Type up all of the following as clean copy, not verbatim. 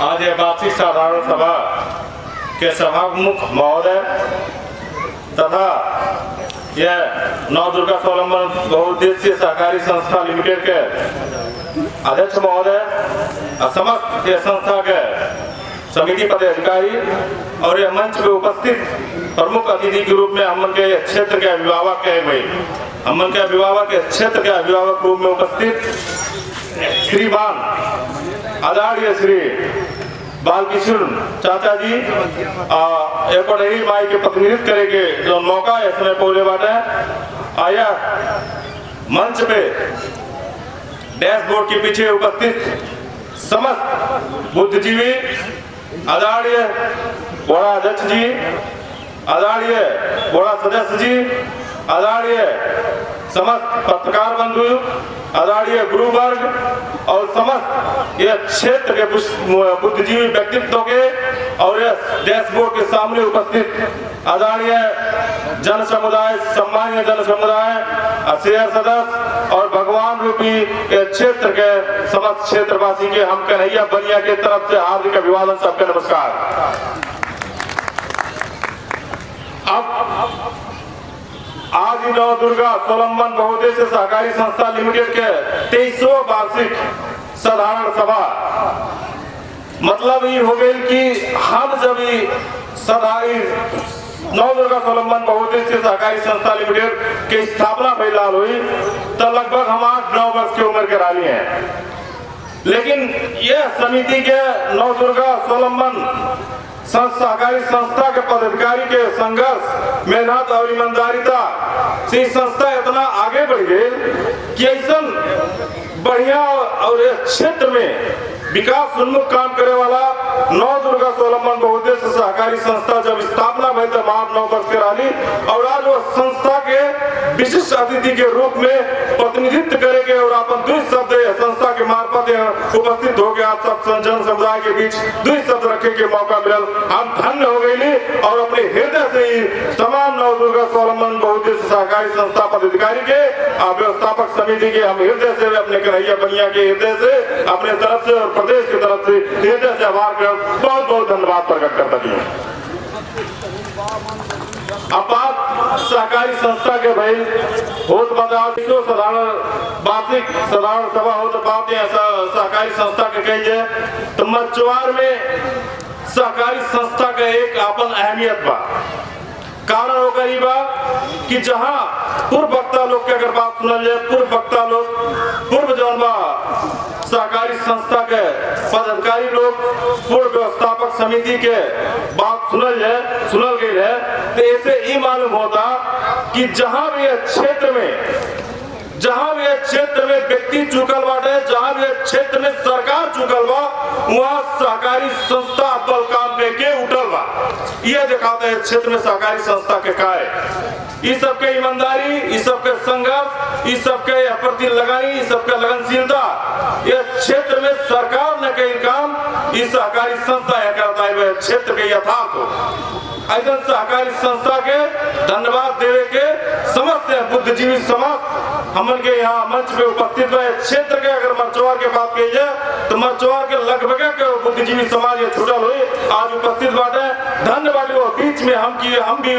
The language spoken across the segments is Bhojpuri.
आज ये वार्षिक साधारण सभा के सभामुख महोदय तथा यह नवदुर्गा स्वावलंबन बहुउद्देशीय सहकारी संस्था लिमिटेड के अध्यक्ष महोदय, समस्त ये संस्था के समिति पदाधिकारी और यह मंच पे उपस्थित प्रमुख अतिथि के रूप में हमन के क्षेत्र के अभिभावक के भाई हमन के अभिभावक के क्षेत्र के अभिभावक रूप में उपस्थित श्रीमान आदरणीय श्री बालकिशोर चाचा जी एक और यही माई के प्रतिनिधित्व करेंगे जो मौका है इसमें बोले बाटे आया मंच पे डैशबोर्ड के पीछे उपस्थित समस्त बुद्धिजीवी आदरणीय बोरा अध्यक्ष जी, आदरणीय बोरा सदस्य जी, आदरणीय समस्त पत्रकार बंधु, आदरणीय गुरु वर्ग और समस्त यह क्षेत्र के बुद्धिजीवी व्यक्तित्व के और यह डैशबोर्ड के सामने उपस्थित आदरणीय जन समुदाय, सम्मानीय जन समुदाय, शेयर सदस्य और भगवान रूपी क्षेत्र के समस्त क्षेत्रवासी के हम कन्हैया बनिया के तरफ से हार्दिक अभिवादन, सबके नमस्कार। अब आज ही नवदुर्गा स्वावलंबन बहुउद्देशीय सहकारी संस्था लिमिटेड के 23वां वार्षिक साधारण सभा मतलब ये हो गई कि हम जब नवदुर्गा स्वावलंबन बहुउद्देशीय सहकारी संस्था लिमिटेड की स्थापना फिलहाल हुई तो लगभग हम 8-9 वर्ष की उम्र के रानी हैं, लेकिन यह समिति के नवदुर्गा स्वावलंबन सहकारी संस्था के पदाधिकारी के संघर्ष, मेहनत और ईमानदारिता से संस्था इतना आगे बढ़ गई कि ऐसा बढ़िया और क्षेत्र में विकास उन्मुख काम करे वाला नवदुर्गा स्वावलंबन बहुउद्देशीय सहकारी संस्था जब स्थापना भई तो 8-9 वर्ष के रही और आज वो संस्था के विशिष्ट अतिथि के रूप में प्रतिनिधित्व करेंगे और अपन 2 शब्द संस्था के मार्फत उपस्थित हो गए आप सब जन समुदाय के बीच 2 शब्द रखे के मौका मिलल, हम धन्य हो गए और अपने हृदय से ही तमाम नवदुर्गा स्वावलंबन बहुउद्देशीय सहकारी संस्था पदाधिकारी के व्यवस्थापक समिति के हम हृदय से अपने कन्हैया बनिया के हृदय से अपने तरफ से और प्रदेश की तरफ से हृदय से आभार कर बहुत बहुत धन्यवाद प्रकट करता हूँ। अब बात सहकारी संस्था के भाई हो तो साधारण वार्षिक साधारण सभा हो तो बात सहकारी संस्था के कही जाए तो मचवार में सहकारी संस्था का एक अपन अहमियत बा। कारण हो गई बा कि जहां पूर्व वक्ता लोग के अगर बात सुनल जाए, पूर्व वक्ता लोग पूर्व जौन बा सहकारी संस्था के पदाधिकारी लोग पूर्व व्यवस्थापक समिति के बात सुनल गई है तो ऐसे ही मालूम होता कि जहां भी क्षेत्र में व्यक्ति चुकल बाटे, जहां भी क्षेत्र में सरकार चुकल बा वहां सहकारी संस्था बल काम के उठल बा। यह दिखाता है क्षेत्र में सहकारी संस्था के का है, इस सबके ईमानदारी, इस सबके संघर्ष, इस सबके प्रति लगानी, इस सबके लगनशीलता, यह क्षेत्र में सरकार ने कई काम इस सहकारी संस्था करता है क्षेत्र के यथार्थ हो। ऐसा सहकारी संस्था के धन्यवाद देवे के समस्त बुद्धिजीवी समाज हमन के यहाँ मंच पे उपस्थित है। क्षेत्र के अगर मरचवार के बात की जाए तो मरचवार के लगभग के बुद्धिजीवी समाज ये छुटल हुई आज उपस्थित बाटे, धन्यवाद वो बीच में हम भी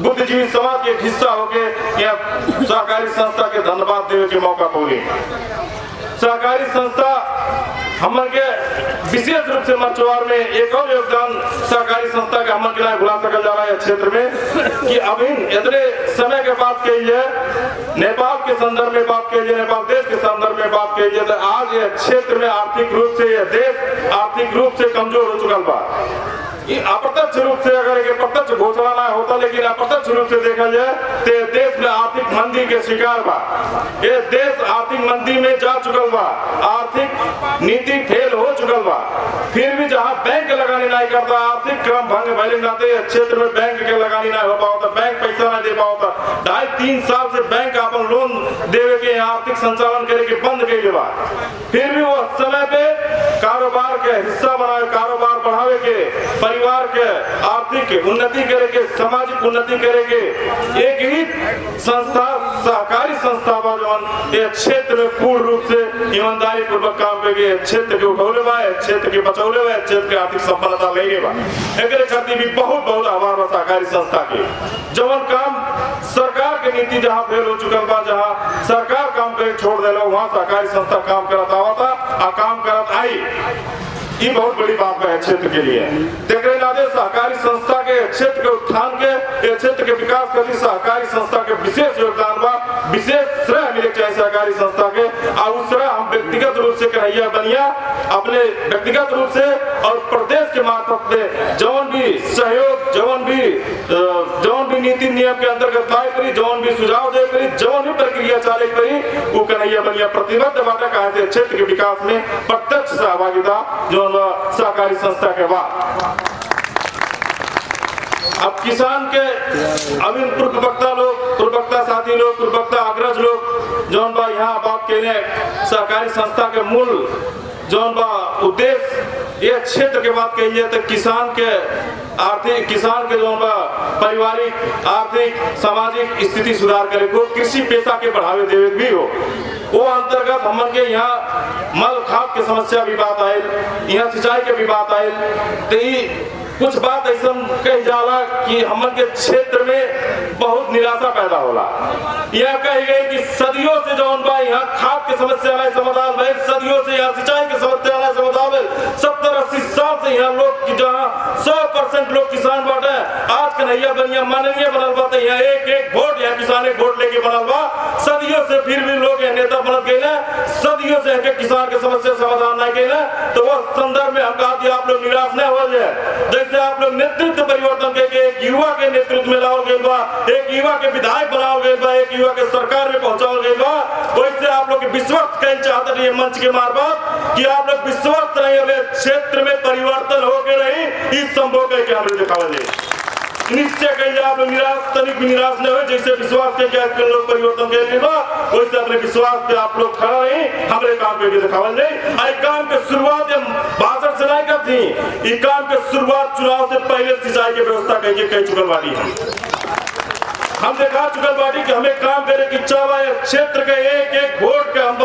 बुद्धिजीवी समाज के हिस्सा होके यहाँ सहकारी संस्था के धन्यवाद देवे के मौका पौली। सहकारी संस्था हमन के विशेष रूप से मरचवार में एक और योगदान सहकारी संस्था का हमन के लिए भुला सकल जा रहा है क्षेत्र में कि अभी इतने समय के बात कही नेपाल के संदर्भ में बात कही, नेपाल देश के संदर्भ में बात कही तो आज यह क्षेत्र में आर्थिक रूप से यह देश आर्थिक रूप से कमजोर हो चुका बा। अप्रत्यक्ष रूप से अगर एक प्रत्यक्ष घोषणा ना होता लेकिन अप्रत्यक्ष रूप से देखा जाए तो देश में आर्थिक मंदी के शिकार बा। ये देश आर्थिक मंदी में जा चुकल बा, आर्थिक नीति फेल हो चुकल बा, फिर भी जहाँ बैंक लगानी नहीं करता, आर्थिक क्रम भंग भले नाते क्षेत्र में बैंक के लगानी नहीं हो पाता, बैंक पैसा नहीं दे पाता, 2.5-3 साल से बैंक अपन लोन देवे के आर्थिक संचालन करे के बंद कर बा। फिर भी वो समय पे कारोबार के हिस्सा बनावे, कारोबार बढ़ावे के, परिवार के आर्थिक उन्नति करे के, सामाजिक उन्नति करे के एक ही संस्था सहकारी संस्था बा जवन ये क्षेत्र में पूर्ण रूप से ईमानदारी पूर्वक काम करके क्षेत्र के उठौले बा, क्षेत्र के बचौले बा, क्षेत्र के आर्थिक संपन्नता ले बा। एकरे खातिर भी बहुत बहुत आभार बा सहकारी संस्था के। जवन काम सरकार के नीति जहाँ फेल हो चुकल बा, जहाँ सरकार काम करे छोड़ देला, वहाँ सहकारी संस्था काम करत आवता आ काम करत आई। ये बहुत बड़ी बात है क्षेत्र के लिए। देखने नादे सहकारी संस्था के क्षेत्र के उत्थान के, क्षेत्र के विकास के लिए सहकारी संस्था के विशेष योगदान बा, विशेष श्रेय मिले चाहिए सहकारी संस्था के। और उस श्रेय हम व्यक्तिगत रूप से कन्हैया बनिया अपने व्यक्तिगत रूप से और प्रदेश के मार्फत से जौन भी सहयोग, जौन भी नीति नियम के अंतर्गत लाए करी, जौन भी सुझाव दे करी, जौन भी प्रक्रिया चाले करी, वो कन्हैया बनिया प्रतिबद्ध बाटा कहा से क्षेत्र के विकास में प्रत्यक्ष सहभागिता जो सहकारी संस्था के बाद। अब किसान के अभी पूर्ववक्ता लोग, पूर्ववक्ता साथी लोग, पूर्ववक्ता अग्रज लोग जौन बा यहाँ बात कहने सहकारी संस्था के मूल जौन बा उद्देश्य ये क्षेत्र के बात कही जाए तो किसान के आर्थिक, किसान के जौन बा पारिवारिक आर्थिक सामाजिक स्थिति सुधार करे को, कृषि पेशा के बढ़ावे देवे भी हो। वो अंतर्गत हमन के यहाँ मल खाद के समस्या भी बात आये, यहाँ सिंचाई के भी बात आये। तो कुछ बात ऐसा कही जाला कि हमन के क्षेत्र में बहुत निराशा पैदा होला। यह कही गई कि सदियों से जौन बा यहाँ खाद के समस्या वाला समाधान भाई, सदियों से यहाँ सिंचाई के समस्या वाला समाधान 70-80 साल से यहाँ लोग की जहाँ 100% लोग किसान बाटे। आज कन्हैया बनिया माननीय बनल बा, यहाँ एक वोट यहाँ किसान एक वोट लेके बनल बा। सदियों से फिर भी लोग नेता बनत गए ना, सदियों से एक किसान के समस्या समाधान नहीं गए ना। तो वह संदर्भ में हम कहा आप लोग निराश नहीं हो जाए। जैसे आप लोग नेतृत्व परिवर्तन के एक युवा के नेतृत्व में लाओ गए बा, एक युवा के विधायक बनाओ गए बा, एक युवा के सरकार में पहुंचाओ गए बा, वैसे आप लोग विश्वस्त कहना चाहते हैं मंच के मार्फत कि आप लोग विश्वस्त नहीं हो क्षेत्र में परिवर्तन हो के रही इस संभव करके हम दिखावा जाए। निश्चय कहिए आप लोग निराश तनिक भी निराश नहीं हो। जैसे विश्वास के क्या लोग परिवर्तन के लिए वैसे अपने विश्वास पे आप लोग खड़ा रहे, हमारे काम पे भी दिखावल जाए। आई काम के शुरुआत भाषण से नहीं कर थी, ये काम के शुरुआत चुनाव से पहले सिंचाई की व्यवस्था कह चुकल वाली है। हम दिखा चुकल बाटी कि हमें काम करे की इच्छा बा। क्षेत्र के एक वोट के हम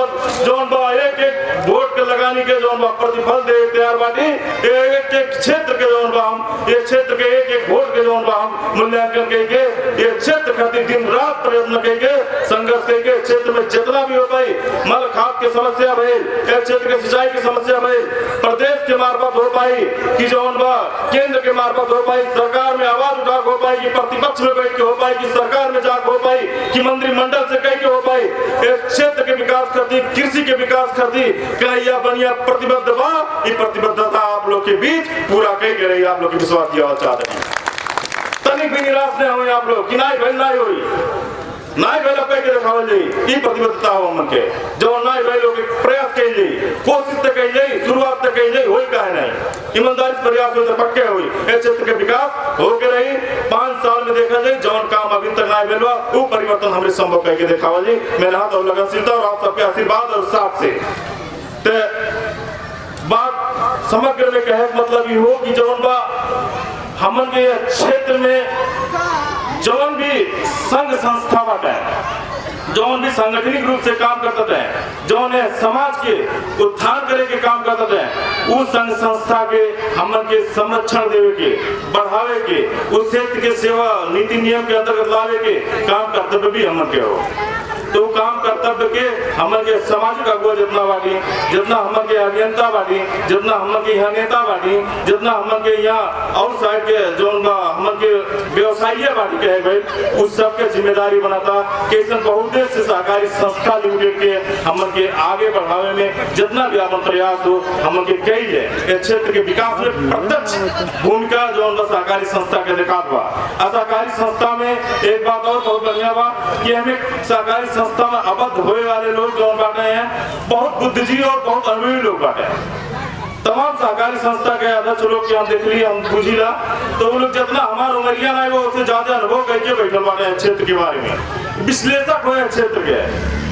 जौन बा एक वोट के लगाने के जौन बा प्रतिफल दे तैयार बाटी। एक क्षेत्र के जौन बा हम ये क्षेत्र के एक वोट के जौन बा हम मूल्यांकन करके ये क्षेत्र खातिर दिन रात प्रयत्न करके संघर्ष करके क्षेत्र में जितना भी हो पाई मल खाद के समस्या भई, क्षेत्र के सिंचाई की समस्या भई, प्रदेश के मार्फत हो पाई कि जौन बा केंद्र के मार्फत हो पाई, सरकार में आवाज उठा हो पाई कि प्रतिपक्ष में बैठ के हो पाई कि सरकार में जाकर हो पाई कि मंत्रिमंडल से कह के हो पाई। एक क्षेत्र के विकास करती, कृषि के विकास करती कन्हैया बनिया प्रतिबद्ध बा। ये प्रतिबद्धता आप लोग के बीच पूरा कह रही, आप लोग की विश्वास दिया चाहते हैं। तनिक भी निराश नहीं हुए आप लोग कि नहीं भाई नहीं हुई, नहीं भाई कह के दिखावल जाई। ये प्रतिबद्धता हो मन के जो नहीं भाई लोग प्रयास कह जाई, कोशिश तो कह जाई, शुरुआत तो कह जाई, होई काहे नहीं ईमानदारी से प्रयास हो तो पक्के हुई। इस क्षेत्र के विकास हो के रही 5 साल में देखा जाए जौन काम अभी तक नहीं मिलवा वो परिवर्तन हमने संभव करके दिखावल जाई। मेहनत और लगनशीलता और आप सबके आशीर्वाद और साथ से ते बात समग्र में कहे मतलब ये हो कि जौन बा हमन के क्षेत्र में जौन भी संघ संस्था बाटे, जौन भी सांगठनिक रूप से काम करते हैं, जौन है समाज के उत्थान करे के काम करते हैं, उस संघ संस्था के हमन के संरक्षण देवे के, बढ़ावे के, उस क्षेत्र के सेवा नीति नियम के अंतर्गत लावे के काम कर्तव्य भी हमन के हो। तो काम कर्तव्य के हमन के सामाजिक अगुआ जितना बाटी, जितना हमन के अभियंता बाटी, जितना हमन के यहाँ नेता बाटी, जितना हमन के यहाँ आउट साइड के जो हमन के व्यवसायी बाटी कहे भाई, उस सब के जिम्मेदारी बनाता कैसे बहुउद्देश्य सहकारी संस्था लिमिटेड के हमन के आगे बढ़ावे में जितना भी अपन प्रयास हो हमन के कई है क्षेत्र के विकास में प्रत्यक्ष भूमिका जो सहकारी संस्था के निकाल बा। सहकारी संस्था में एक बात और बहुत बढ़िया बा कि हमें सहकारी संस्था में अबद्ध होए वाले लोग जो बाटे हैं बहुत बुद्धिजीवी और बहुत अनुभवी लोग बाटे। तमाम सहकारी संस्था के अध्यक्ष लोग के हम देख ली, हम बुझीला तो वो लोग जितना हमारा उमरिया नहीं वो उससे ज्यादा अनुभव करके बैठल बाटे क्षेत्र के बारे में, विश्लेषक हुए क्षेत्र के।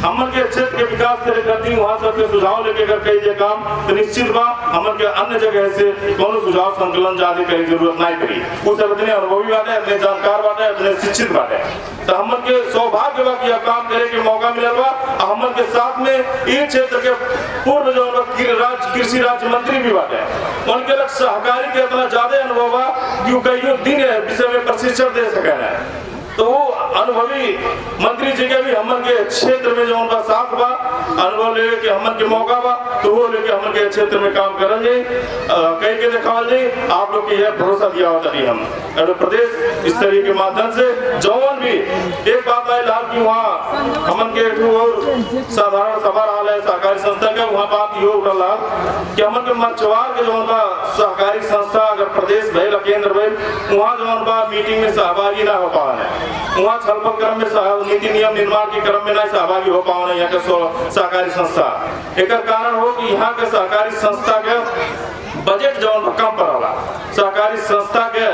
हमन के क्षेत्र के विकास के करती वहाँ सबके सुझाव लेके अगर कई जे काम तो निश्चित बा हमन के अन्य जगह से कोनो सुझाव संकलन जाने की जरूरत नहीं पड़ी। उस अपने अनुभवी बाटे, अपने जानकार बाटे, अपने शिक्षित बाटे, तो हमन के सौभाग्य बा कि यह काम करे के मौका मिलल बा। हमन के साथ में इस क्षेत्र के पूर्व जो कृषि राज्य मंत्री भी बाटे, उनके लग सहकारी के इतना ज्यादा अनुभव बा कि कईयों दिन विषय में प्रशिक्षण दे सके है। तो वो अनुभवी मंत्री जी के भी हमन के क्षेत्र में जो उनका साथ बा अनुभव लेके के हमन के मौका बा, तो वो लेके हमन के क्षेत्र में काम करल जाए, कई के दिखावल जाए। आप लोग की यह भरोसा दिया होता नहीं हम प्रदेश स्तरीय के माध्यम से जौन भी एक बात है लाभ की वहाँ हमन के साधारण सभा रहा है सहकारी संस्था का, वहाँ बात ये हो रहा कि हमन के मछुआर के जो उनका सहकारी संस्था अगर प्रदेश भैल केंद्र भैल वहाँ जो उनका मीटिंग में सहभागी ना हो पा रहे, वहाँ छलफल क्रम में नीति नियम निर्माण के क्रम में नहीं सहभागी हो पाओ यहाँ के सहकारी संस्था। एक कारण हो कि यहाँ के सहकारी संस्था के बजट जवन कम पड़ला, सहकारी संस्था के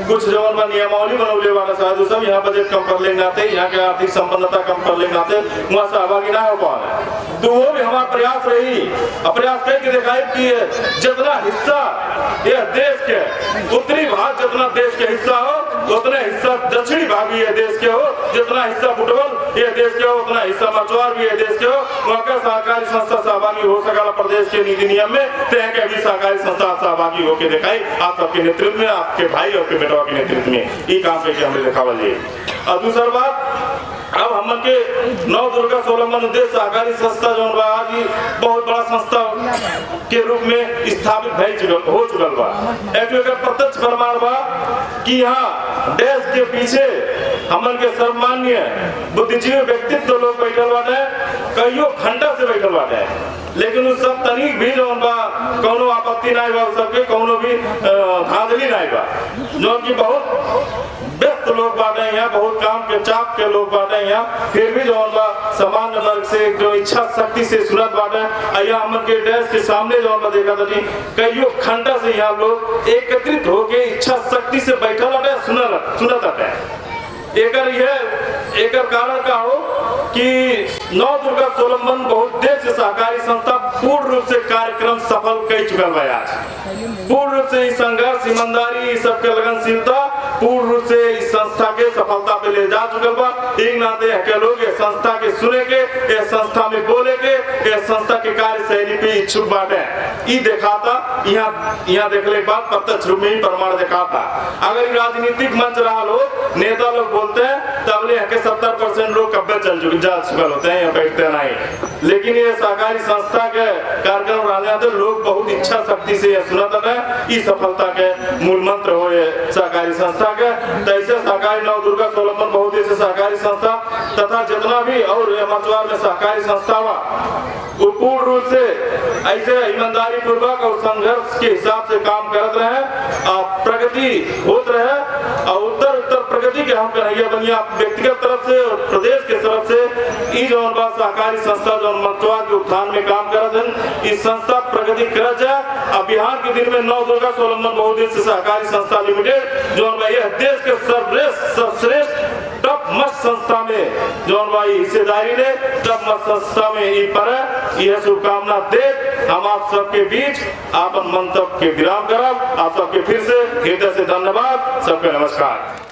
कुछ जवन नियमावली बनौले वाला शायद सब यहाँ बजट कम कर ले नाते, यहाँ के आर्थिक संपन्नता कम कर ले नाते वहाँ सहभागी ना हो पाए। तो वो भी हमारा प्रयास रही, प्रयास करके दिखाई कि जितना हिस्सा यह देश के उत्तरी भाग जितना देश के हिस्सा हो उतना हिस्सा दक्षिणी भाग भी ये देश के हो, जितना हिस्सा फुटबॉल ये देश के हो उतना हिस्सा मछुआर भी ये देश के हो। वहाँ का सहकारी संस्था सहभागी हो सका प्रदेश के नीति नियम में, तय के भी सहकारी संस्था सहभागी होकर दिखाई आप सबके नेतृत्व में, आपके भाई और बेटवा के नेतृत्व में ये काम करके हमें दिखावल जाए। और दूसरा बात, अब हम के नव दुर्गा सोलमन उद्देश्य सहकारी संस्था जो आज बहुत बड़ा संस्था के रूप में स्थापित हो चुकल बा। एक प्रत्यक्ष प्रमाण बा कि यहाँ देश के पीछे हमन के सम्मान्य बुद्धिजीवी व्यक्तित्व लोग बैठल बाटे, कईयों घंटा से बैठल बाटे, लेकिन उस सब तनिक भी जो कोनो आपत्ति नहीं बा, सबके कोनो भी धांधली नहीं बा, जो कि बहुत व्यस्त लोग बाटे यहाँ, बहुत काम के चाप के लोग बाटे यहाँ, फिर भी जो सामान्य वर्ग से जो इच्छा शक्ति से सूरत बाटे यहाँ हमन के देश के सामने जो देखा था कईयों घंटा से यहाँ लोग एकत्रित होके इच्छा शक्ति से बैठा बाटे सुनत बाटे। एकर कारण का हो कि नव दुर्गा सोलमन बहुउद्देश्य सहकारी संस्था पूर्ण रूप से कार्यक्रम सफल कर चुकल बा। आज पूर्ण रूप से संघर्ष ईमानदारी सबके लगनशीलता पूर्ण रूप से इस संस्था के सफलता पे ले जा चुकल बा। एक नाते के लोग ये संस्था के सुने के, ये संस्था में बोले के, ये संस्था के कार्य शैली पे इच्छुक बाटे। ये दिखाता यहाँ देखने के बाद प्रत्यक्ष रूप में ही प्रमाण दिखाता। अगर राजनीतिक मंच रहा लोग नेता लोग बोलते हैं तब ले 70% लोग कब्बे जा चुकल होते हैं, यहाँ बैठते नहीं। लेकिन ये सहकारी संस्था के कार्यक्रम रहने तो लोग बहुत इच्छा शक्ति से यह सुनते हैं। इस सफलता के मूल मंत्र हो ये सहकारी संस्था के। तैसे सहकारी नव दुर्गा सोलमन बहुउद्देश्य सहकारी संस्था तथा जितना भी और मछुआर में सहकारी संस्था वो पूर्ण रूप से ऐसे ईमानदारी पूर्वक और संघर्ष के हिसाब से काम करते रहे, प्रगति होते रहे और उत्तर प्रगति के हम कन्हैया बनिया व्यक्तिगत तरफ से और प्रदेश के तरफ से जो सहकारी संस्था जो मछुआर के उत्थान में काम करते हैं, इस संस्था प्रगति कर जाए। अब बिहार के दिन में नव दुर्गा सोलमन बहुउद्देश्य सहकारी संस्था लिमिटेड जो यह देश के सर्वश्रेष्ठ टॉप मस्त संस्था में जो हिस्सेदारी ने टॉप मस्त संस्था में यह शुभकामना दे हम आप सबके बीच आपन मंतव्य के विराम करब। आप सबके फिर से हृदय से धन्यवाद, सबके नमस्कार।